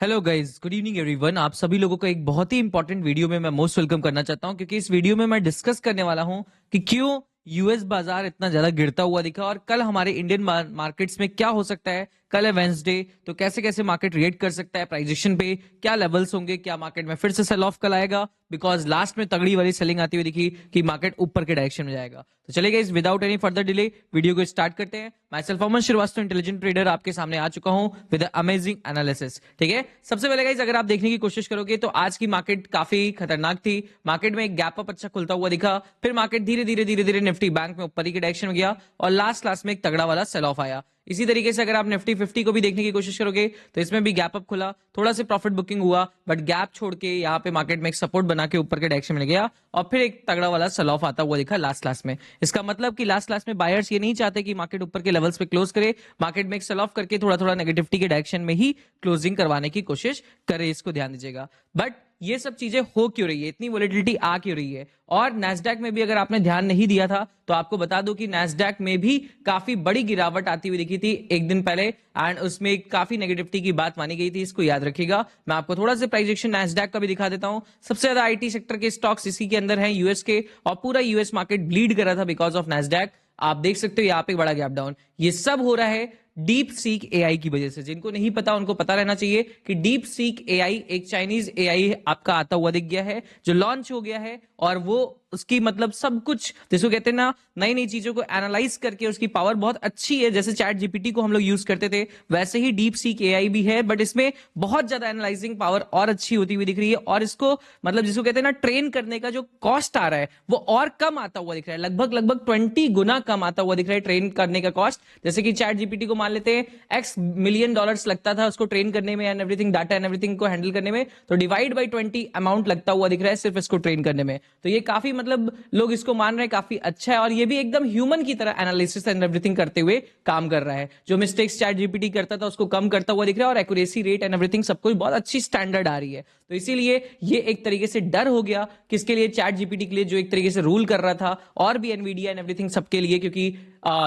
Hello guys, good evening everyone. आप सभी लोगों को एक बहुत ही इंपॉर्टेंट वीडियो में मैं मोस्ट वेलकम करना चाहता हूं, क्योंकि इस वीडियो में मैं डिस्कस करने वाला हूं कि क्यों यूएस बाजार इतना ज्यादा गिरता हुआ दिखा और कल हमारे इंडियन मार्केट्स में क्या हो सकता है। कल है वेंसडे, तो कैसे कैसे मार्केट रिएक्ट कर सकता है, प्राइजेशन पे क्या लेवल्स होंगे, क्या मार्केट में फिर से सेल ऑफ कल आएगा, बिकॉज लास्ट में तगड़ी वाली सेलिंग आती हुई दिखी कि मार्केट ऊपर के डायरेक्शन में जाएगा। तो चलिए guys, without any further delay video को स्टार्ट करते हैं। मैं सेल्फ अमन श्रीवास्तव, इंटेलिजेंट ट्रेडर, आपके सामने आ चुका हूं विद अमेजिंग एनालिसिस। ठीक है, सबसे पहले गाइस अगर आप देखने की कोशिश करोगे तो आज की मार्केट काफी खतरनाक थी। मार्केट में एक गैप अप अच्छा खुलता हुआ दिखा, फिर मार्केट धीरे धीरे निफ्टी बैंक में ऊपर ही के डायरेक्शन में गया और लास्ट में एक तगड़ा वाला सेल ऑफ आया। इसी तरीके से अगर आप निफ्टी 50 को भी देखने की कोशिश करोगे तो इसमें भी गैप अप खुला, थोड़ा सा प्रॉफिट बुकिंग हुआ, बट गैप छोड़ के यहाँ पे मार्केट में एक सपोर्ट बना के ऊपर के डायरेक्शन में गया और फिर एक तगड़ा वाला सेल ऑफ आता हुआ दिखा लास्ट में। इसका मतलब कि लास्ट में बायर्स ये नहीं चाहते कि मार्केट ऊपर के लेवल्स पे क्लोज करे, मार्केट में एक सेल ऑफ करके थोड़ा थोड़ा नेगेटिविटी के डायरेक्शन में ही क्लोजिंग करवाने की कोशिश करे। इसको ध्यान दीजिएगा। बट ये सब चीजें हो क्यों रही है, इतनी वोलेटिलिटी आ क्यों रही है। और नैस्डैक में भी अगर आपने ध्यान नहीं दिया था तो आपको बता दूं कि नैस्डैक में भी काफी बड़ी गिरावट आती हुई दिखी थी एक दिन पहले, एंड उसमें काफी नेगेटिविटी की बात मानी गई थी। इसको याद रखिएगा। मैं आपको थोड़ा सा प्राइस एक्शन नैस्डैक का भी दिखा देता हूं। सबसे ज्यादा आईटी सेक्टर के स्टॉक्स इसी के अंदर हैं यूएस के, और पूरा यूएस मार्केट ब्लीड कर रहा था बिकॉज ऑफ नैस्डैक। आप देख सकते हो यहाँ पे बड़ा गैप डाउन। ये सब हो रहा है डीप सीक एआई की वजह से। जिनको नहीं पता उनको पता रहना चाहिए कि डीप सीक एआई एक चाइनीज एआई आपका आता हुआ दिख गया है, जो लॉन्च हो गया है, और वो उसकी मतलब सब कुछ जिसको कहते हैं ना, नई नई चीजों को एनालाइज करके उसकी पावर बहुत अच्छी है। जैसे चैट जीपीटी को हम लोग यूज करते थे, वैसे ही डीप सीक एआई भी है, बट इसमें बहुत ज्यादा एनालाइजिंग पावर और अच्छी होती हुई दिख रही है। और इसको मतलब जिसको कहते हैं ना, ट्रेन करने का जो कॉस्ट आ रहा है वो और कम आता हुआ दिख रहा है। लगभग 20 गुना कम आता हुआ दिख रहा है ट्रेन करने का कॉस्ट। जैसे कि चैट जीपीटी को मान लेते हैं एक्स मिलियन डॉलर्स लगता था उसको ट्रेन करने में and everything, data and everything को हैंडल करने में, तो डिवाइड बाई 20 अमाउंट लगता हुआ दिख रहा है सिर्फ इसको ट्रेन करने में। तो ये काफी मतलब लोग इसको मान रहे हैं काफी अच्छा है, और ये भी एकदम ह्यूमन की तरह एनालिसिस एंड एवरीथिंग करते हुए काम कर रहा है। जो मिस्टेक्स चैट जीपीटी करता था उसको कम करता हुआ दिख रहा है, और एक्यूरेसी रेट एंड एवरीथिंग सब कुछ बहुत अच्छी स्टैंडर्ड आ रही है। तो इसीलिए ये एक तरीके से डर हो गया किसके लिए, चैट जीपीटी के लिए, जो एक तरीके से रूल कर रहा था, और भी एनवीडिया एंड एवरीथिंग सबके लिए, क्योंकि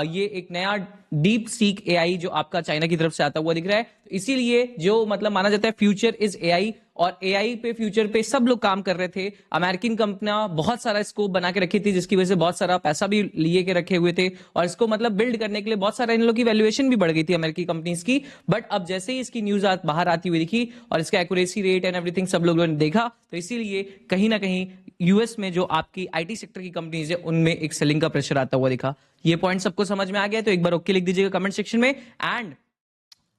ये एक नया डीप सीक एआई जो आपका चाइना की तरफ से आता हुआ दिख रहा है। तो इसीलिए जो मतलब माना जाता है फ्यूचर इज एआई, और एआई पे फ्यूचर पे सब लोग काम कर रहे थे। अमेरिकन कंपनियां बहुत सारा स्कोप बना के रखी थी, जिसकी वजह से बहुत सारा पैसा भी लिए के रखे हुए थे, और इसको मतलब बिल्ड करने के लिए बहुत सारा इन लोगों की वैल्यूएशन भी बढ़ गई थी अमेरिकी कंपनीज की। बट अब जैसे ही इसकी न्यूज बाहर आती हुई दिखी और इसका एक्यूरेसी रेट एंड एवरीथिंग सब लोगों ने देखा, तो इसीलिए कहीं ना कहीं यूएस में जो आपकी आईटी सेक्टर की कंपनीज है उनमें एक सेलिंग का प्रेशर आता हुआ दिखा। ये पॉइंट सबको समझ में आ गया तो एक बार ओके लिख दीजिएगा कमेंट सेक्शन में। एंड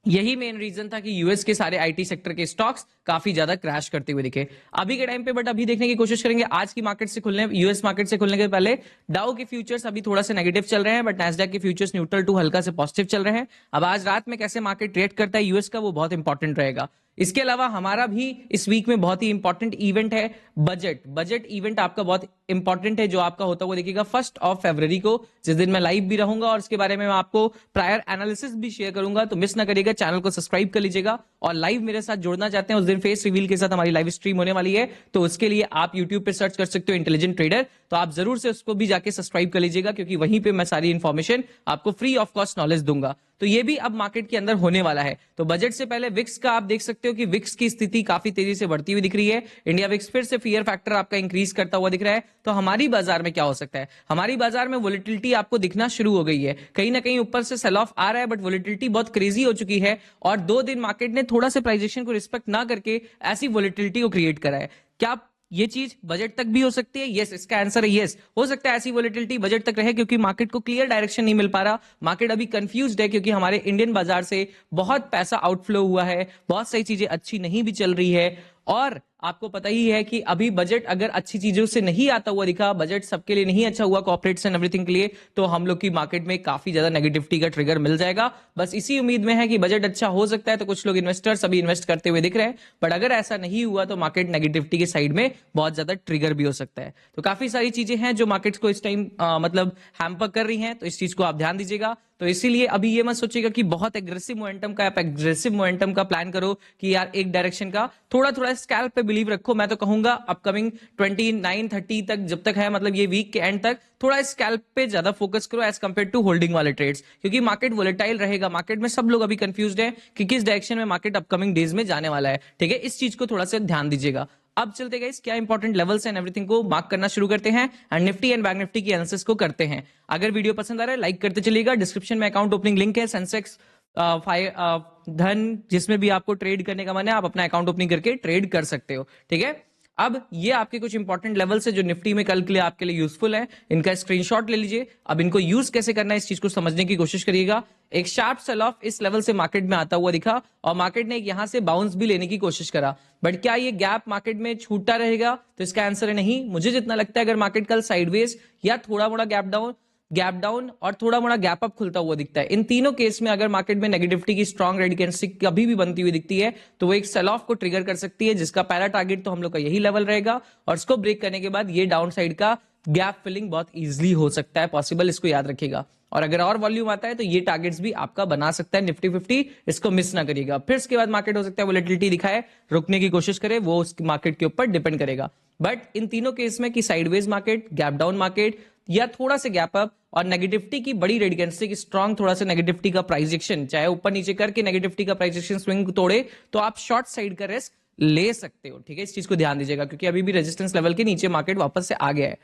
यही मेन रीजन था कि यूएस के सारे आईटी सेक्टर के स्टॉक्स काफी ज्यादा क्रैश करते हुए दिखे अभी के टाइम पे। बट अभी देखने की कोशिश करेंगे आज की मार्केट से खुलने, यूएस मार्केट से खुलने के पहले डाउ के फ्यूचर्स अभी थोड़ा सा नेगेटिव चल रहे हैं, बट नैस्डैक के फ्यूचर्स न्यूट्रल टू हल्का से पॉजिटिव चल रहे हैं। अब आज रात में कैसे मार्केट ट्रेड करता है यूएस का, वो बहुत इंपॉर्टेंट रहेगा। इसके अलावा हमारा भी इस वीक में बहुत ही इंपॉर्टेंट इवेंट है बजट इवेंट आपका बहुत इंपॉर्टेंट है, जो आपका होता हुआ देखिएगा 1 फरवरी को, जिस दिन मैं लाइव भी रहूंगा, और इसके बारे में मैं आपको प्रायर एनालिसिस भी शेयर करूंगा। तो मिस ना करिएगा, चैनल को सब्सक्राइब कर लीजिएगा, और लाइव मेरे साथ जुड़ना चाहते हैं उस दिन फेस रिवील के साथ हमारी लाइव स्ट्रीम होने वाली है, तो उसके लिए आप यूट्यूब पे सर्च कर सकते हो इंटेलिजेंट ट्रेडर, तो आप जरूर से उसको भी जाके सब्सक्राइब कर लीजिएगा, क्योंकि वहीं पे मैं सारी इंफॉर्मेशन आपको फ्री ऑफ कॉस्ट नॉलेज दूंगा। तो ये भी अब मार्केट के अंदर होने वाला है। तो बजट से पहले विक्स का आप देख सकते हो कि विक्स की स्थिति काफी तेजी से बढ़ती हुई दिख रही है। इंडिया विक्स फिर से फियर फैक्टर आपका इंक्रीज करता हुआ दिख रहा है। तो हमारी बाजार में क्या हो सकता है, हमारी बाजार में वोलेटिलिटी आपको दिखना शुरू हो गई है, कहीं ना कहीं ऊपर से सेल ऑफ आ रहा है, बट वोलेटिलिटी बहुत क्रेजी हो चुकी है, और 2 दिन मार्केट ने थोड़ा से प्राइजेशन को रिस्पेक्ट ना करके ऐसी वोलेटिलिटी को क्रिएट करा है। क्या ये चीज बजट तक भी हो सकती है? यस, इसका आंसर है यस। हो सकता है ऐसी वोलेटिलिटी बजट तक रहे, क्योंकि मार्केट को क्लियर डायरेक्शन नहीं मिल पा रहा, मार्केट अभी कंफ्यूज्ड है, क्योंकि हमारे इंडियन बाजार से बहुत पैसा आउटफ्लो हुआ है, बहुत सारी चीजें अच्छी नहीं भी चल रही है। और आपको पता ही है कि अभी बजट अगर अच्छी चीजों से नहीं आता हुआ दिखा, बजट सबके लिए नहीं अच्छा हुआ कॉर्पोरेट्स एंड एवरीथिंग के लिए, तो हम लोग की मार्केट में काफी ज्यादा नेगेटिविटी का ट्रिगर मिल जाएगा। बस इसी उम्मीद में है कि बजट अच्छा हो सकता है, तो कुछ लोग इन्वेस्टर्स अभी इन्वेस्ट करते हुए दिख रहे हैं, बट अगर ऐसा नहीं हुआ तो मार्केट नेगेटिविटी के साइड में बहुत ज्यादा ट्रिगर भी हो सकता है। तो काफी सारी चीजें हैं जो मार्केट्स को इस टाइम मतलब हैम्पर कर रही हैं, तो इस चीज को आप ध्यान दीजिएगा। तो तो इसीलिए अभी ये मत सोचिएगा कि बहुत एग्रेसिव मोमेंटम का, आप एग्रेसिव मोमेंटम का प्लान करो कि यार एक डायरेक्शन का, थोड़ा थोड़ा स्कैल्प पे बिलीव रखो। मैं तो कहूंगा अपकमिंग 29-30 तक जब तक है, मतलब ये वीक के एंड तक थोड़ा स्कैल्प पे ज्यादा फोकस करो एज कंपेयर टू होल्डिंग वाले ट्रेड्स, क्योंकि मार्केट वोलेटाइल रहेगा। मार्केट में सब लोग अभी कंफ्यूज्ड है कि किस डायरेक्शन में मार्केट अपकमिंग डेज में जाने वाला है। ठीक है, इस चीज को थोड़ा सा ध्यान दीजिएगा। अब चलते गाइस क्या इंपॉर्टेंट लेवल्स एंड एवरीथिंग को मार्क करना शुरू करते हैं and Nifty and bank Nifty की एनालिसिस को करते हैं। अगर वीडियो पसंद आ रहा है लाइक करते चलिएगा। डिस्क्रिप्शन में अकाउंट ओपनिंग लिंक है, सेंसेक्स धन, जिसमें भी आपको ट्रेड करने का मन है आप अपना अकाउंट ओपनिंग करके ट्रेड कर सकते हो। ठीक है, अब ये आपके कुछ इंपॉर्टेंट लेवल्स है जो निफ्टी में कल के लिए आपके लिए यूजफुल है, इनका स्क्रीनशॉट ले लीजिए। अब इनको यूज कैसे करना है इस चीज को समझने की कोशिश करिएगा। एक शार्प सेल ऑफ इस लेवल से मार्केट में आता हुआ दिखा और मार्केट ने यहां से बाउंस भी लेने की कोशिश करा, बट क्या ये गैप मार्केट में छूटता रहेगा? तो इसका आंसर है नहीं। मुझे जितना लगता है अगर मार्केट कल साइडवेज या थोड़ा मोड़ा गैप डाउन और थोड़ा मोड़ा गैप अप खुलता हुआ दिखता है, इन तीनों केस में अगर मार्केट में नेगेटिविटी की स्ट्रॉन्ग रेड कैंडलस्टिक कभी भी बनती हुई दिखती है तो वो एक सेल ऑफ को ट्रिगर कर सकती है, जिसका पहला टारगेट तो हम लोग का यही लेवल रहेगा और इसको ब्रेक करने के बाद ये डाउन साइड का गैप फिलिंग बहुत इजीली हो सकता है पॉसिबल, इसको याद रखिएगा। और अगर और वॉल्यूम आता है तो ये टारगेट्स भी आपका बना सकता है निफ्टी 50, इसको मिस ना करिएगा। फिर इसके बाद मार्केट हो सकता है वोलेटिलिटी दिखाए, रुकने की कोशिश करे, वो उस मार्केट के ऊपर डिपेंड करेगा। बट इन तीनों केस में कि sideways market, gap down market या थोड़ा सा गैप अप और नेगेटिविटी की बड़ी रेड कैंडलस्टिक स्ट्रॉन्ग थोड़ा सा नेगेटिविटी का प्राइस एक्शन, चाहे ऊपर नीचे करके नेगेटिविटी का प्राइस एक्शन स्विंग तोड़े तो आप शॉर्ट साइड का रिस्क ले सकते हो। ठीक है, इस चीज को ध्यान दीजिएगा क्योंकि अभी भी रेजिस्टेंस लेवल के नीचे मार्केट वापस से आ गया है।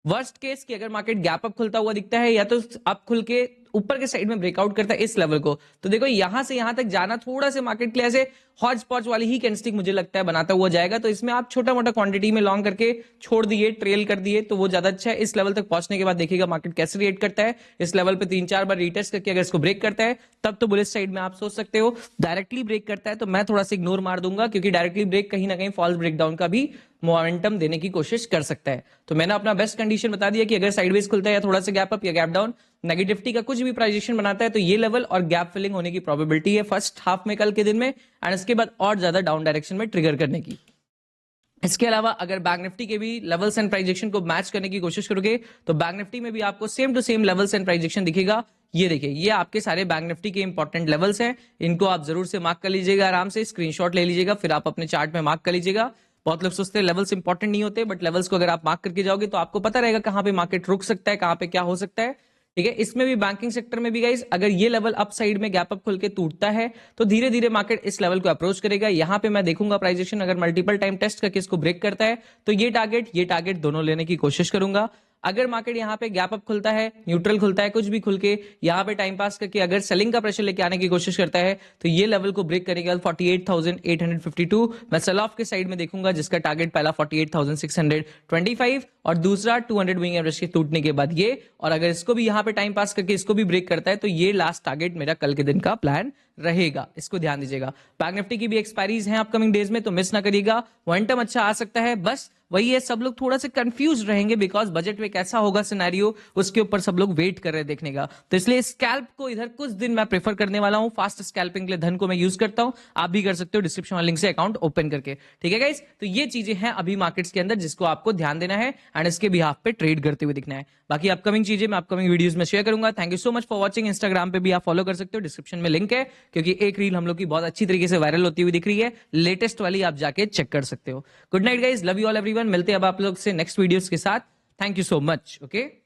वर्स्ट केस कि अगर मार्केट गैप अप खुलता हुआ दिखता है या तो अप खुल के ऊपर के साइड में ब्रेकआउट करता है इस लेवल को, तो देखो यहां से यहां तक जाना थोड़ा से मार्केट के लिए ऐसे हॉज पॉच वाली ही कैंडलस्टिक मुझे लगता है बनाता हुआ जाएगा। तो इसमें आप छोटा मोटा क्वांटिटी में लॉन्ग करके छोड़ दिए, ट्रेल कर दिए तो वो ज्यादा अच्छा है। इस लेवल तक पहुंचने के बाद देखिएगा मार्केट कैसे रिएक्ट करता है। इस लेवल पे 3-4 बार रीटेस्ट करके अगर इसको ब्रेक करता है तब तो बुलिश साइड में आप सोच सकते हो। डायरेक्टली ब्रेक करता है तो मैं थोड़ा सा इग्नोर मार दूंगा, क्योंकि डायरेक्टली ब्रेक कहीं ना कहीं फॉल्स ब्रेकडाउन का भी मोमेंटम देने की कोशिश कर सकता है। तो मैंने अपना बेस्ट कंडीशन बता दिया कि अगर साइडवेज खुलता है या थोड़ा सा गैप अप या गैप डाउन नेगेटिविटी का कुछ भी प्राइजेशन बनाता है तो ये लेवल और गैप फिलिंग होने की प्रोबेबिलिटी है फर्स्ट हाफ में कल के दिन में, एंड इसके बाद और ज्यादा डाउन डायरेक्शन में ट्रिगर करने की। इसके अलावा अगर बैंक निफ्टी के भी लेवल्स एंड प्राइजेक्शन को मैच करने की कोशिश करोगे तो बैंक निफ्टी में भी आपको same to same levels and price action दिखेगा। ये देखिए, ये आपके सारे बैंक निफ्टी के इंपॉर्टेंट लेवल्स हैं, इनको आप जरूर से मार्क कर लीजिएगा, आराम से स्क्रीनशॉट ले लीजिएगा, फिर आप अपने चार्ट में मार्क कर लीजिएगा। बहुत लोग सोचते हैं लेवल्स इंपॉर्टेंट नहीं होते, बट लेवल्स को अगर आप मार्क करके जाओगे तो आपको पता रहेगा कहां पे मार्केट रुक सकता है, कहां पे क्या हो सकता है। ठीक है, इसमें भी बैंकिंग सेक्टर में भी गाइस अगर ये लेवल अप साइड में गैप अप खुल के टूटता है तो धीरे धीरे मार्केट इस लेवल को अप्रोच करेगा। यहां पे मैं देखूंगा प्राइजेशन अगर मल्टीपल टाइम टेस्ट करके इसको ब्रेक करता है तो ये टारगेट दोनों लेने की कोशिश करूंगा। अगर मार्केट यहाँ पे गैप अप खुलता है, न्यूट्रल खुलता है, कुछ भी खुल के यहाँ पे टाइम पास करके अगर सेलिंग का प्रेशर लेके आने की कोशिश करता है तो ये लेवल को ब्रेक करेगा 48,852। मैं सेल ऑफ के साइड में देखूंगा जिसका टारगेट पहला 48,625 और दूसरा 200 विंग एवरेज के टूटने के बाद ये, और अगर इसको भी यहाँ पे टाइम पास करके इसको भी ब्रेक करता है तो ये लास्ट टारगेट मेरा कल के दिन का प्लान रहेगा, इसको ध्यान दीजिएगा। बैंक निफ्टी की भी एक्सपायरीज हैं अपकमिंग डेज में तो मिस ना करिएगा। मोमेंटम अच्छा आ सकता है, बस वही है सब लोग थोड़ा से कंफ्यूज रहेंगे बिकॉज बजट में कैसा होगा सिनेरियो उसके ऊपर सब लोग वेट कर रहे हैं देखने का। तो इसलिए स्कैल्प को इधर कुछ दिन मैं प्रेफर करने वाला हूं, फास्ट स्कैल्पिंग के लिए धन को मैं यूज करता हूं, आप भी कर सकते हो डिस्क्रिप्शन वाले लिंक से अकाउंट ओपन करके। ठीक है गाइस, तो ये चीजें हैं अभी मार्केट्स के अंदर जिसको आपको ध्यान देना है एंड इसके बिहाफ पे ट्रेड करते हुए दिखना है। बाकी अपकमिंग चीजें मैं अपकमिंग वीडियोस में शेयर करूंगा। Thank you so much for watching. Instagram पे भी आप फॉलो कर सकते हो, डिस्क्रिप्शन में लिंक है, क्योंकि एक रील हम लोग की बहुत अच्छी तरीके से वायरल होती हुई दिख रही है, लेटेस्ट वाली आप जाके चेक कर सकते हो। Good night guys, love you all everyone, मिलते हैं अब आप लोग से नेक्स्ट वीडियोस के साथ। Thank you so much. Okay.